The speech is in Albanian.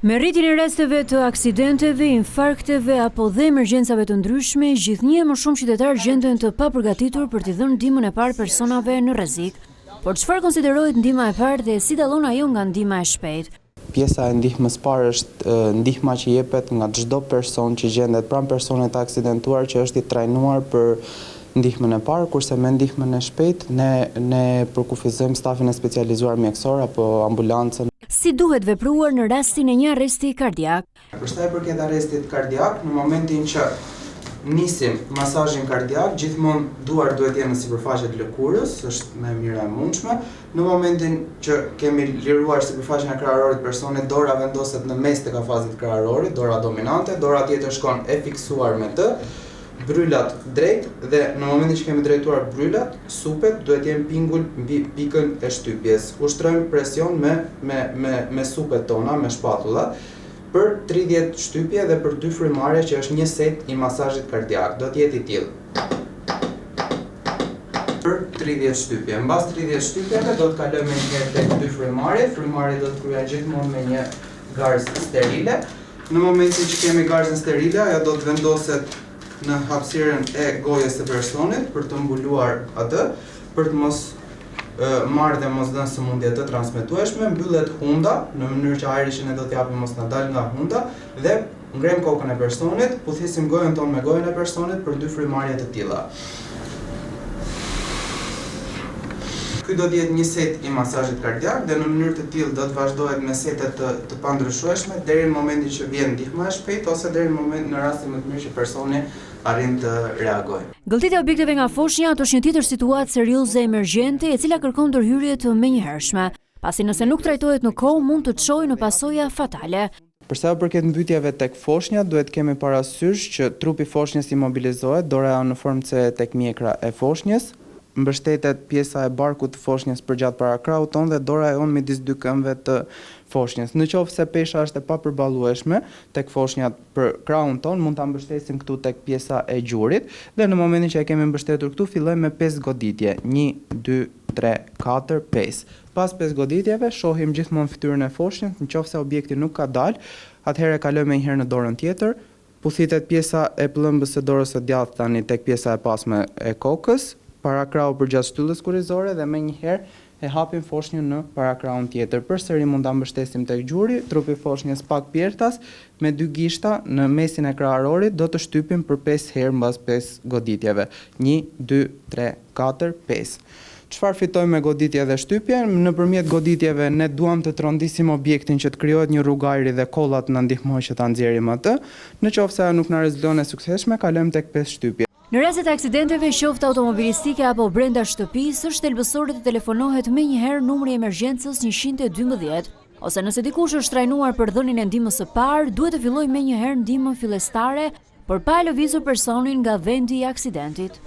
Me rritjen e rasteve të aksidenteve, infarkteve apo dhe emergjencave të ndryshme, gjithnjë më shumë qytetarë gjenden të papërgatitur për t'i dhënë ndihmën e parë personave në rrezik. Por çfarë konsiderohet ndihma e parë dhe si dallon ajo nga ndihma e shpejtë? Pjesa e ndihmës parë është ndihma që jepet nga çdo person që gjendet pranë personit të aksidentuar që është i trajnuar për ndihmën e parë, kurse me ndihmën e shpejtë ne përkufizojmë stafin e specializuar mjekësor apo ambulancën. Si duhet vepruar në rastin e një arresti kardiak? Për sa i përket arrestit kardiak, në momentin që nisim masazhin kardiak, gjithmonë duart duhet jenë në sipërfaqe të lëkurës, është më mira e mundshme. Në momentin që kemi liruar sipërfaqen e kraharorit personit, dora vendoset në mes të kafazit kraharorit, dora dominante, dora tjetër shkon e fiksuar me të. Brylat drejt dhe në momentin që kemi drejtuar brylat, supet duhet jenë pingull mbi pikën e shtypjes. Ushtrojmë presion me supet tona, me shpatulla, për 30 shtypje dhe për 2 frymarrje që është një set i masazhit kardiak. Do të jetë i tillë. Për 30 shtypje. Mbas 30 shtypjeve do të kalojmë një herë tek 2 frymarrje. Frymarrjet do të kryhen gjithmonë me një garzë sterile. Në momentin që kemi garzën sterile, ajo do të vendoset në hapësirën e gojës së personit për të mbuluar atë, për të mos marrë dhe mos dhënë sëmundje të transmetueshme, mbyllet hunda në mënyrë që ajri që ne do t'japim mos na dalë nga hunda dhe ngrem kokën e personit, puthisim gojën tonë me gojën e personit për 2 frymarrje të tilla. Ky do të jetë një set i masazhit kardiak dhe në mënyrë të tillë do të vazhdohet me sete të pandryshueshme deri në momentin që vjen ndihma e shpejtë ose deri në rastin më të mirë që personi arrin të reagojë. Gëlltitja e objekteve nga foshnja është një tjetër situatë serioze emergjente e cila kërkon ndërhyrje të menjëhershme, pasi nëse nuk trajtohet në kohë mund të çojë në pasoja fatale. Për sa i përket mbytyjeve tek foshnja, duhet kemi parasysh që trupi foshnjës imobilizohet, dora në formë C tek mjekra e foshnjës, mbështetet pjesa e barkut të foshnjës përgjatë parakrahut tonë dhe dora e onë midis 2 këmbëve të foshnjës. Në qoftë se pesha është e papërballueshme tek foshnja për krahun tonë, mund ta mbështesim këtu tek pjesa e gjurit dhe në momentin që e kemi mbështetur këtu, fillojmë me 5 goditje. 1, 2, 3, 4, 5. Pas 5 goditjeve, shohim gjithmonë fytyrën e foshnjës, në qoftë se objekti nuk ka dalë, atëherë kalojmë një herë në dorën tjetër, puthitet pjesa e pëllëmbës së dorës së djathtë tani tek pjesa e pasme e kokës, parakrahu përgjatë shtyllës kurrizore dhe me njëherë e hapim foshnjën në parakrahun tjetër. Përsëri mund ta mbështesim tek gjuri, trupi foshnjës pak pjertas, me 2 gishta në mesin e kraharorit do të shtypim për 5 herë mbas 5 goditjeve. 1, 2, 3, 4, 5. Çfarë fitojmë me goditje dhe shtypje? Nëpërmjet goditjeve ne duam të trondisim objektin që të krijohet një rrugë ajri dhe kollat na ndihmojnë që ta nxjerrim atë. Nëse ajo nuk na rezulton e suksesshme, kalojmë tek 5 shtypje. Në rastet e aksidenteve, qoftë automobilistike apo brenda shtëpisë, është thelbësore të telefonohet menjëherë numri i emergjencës 112, ose nëse dikush është trajnuar për dhënien e ndihmës së parë, duhet të fillojë menjëherë ndihmën fillestare për pa lëvizur personin nga vendi i aksidentit.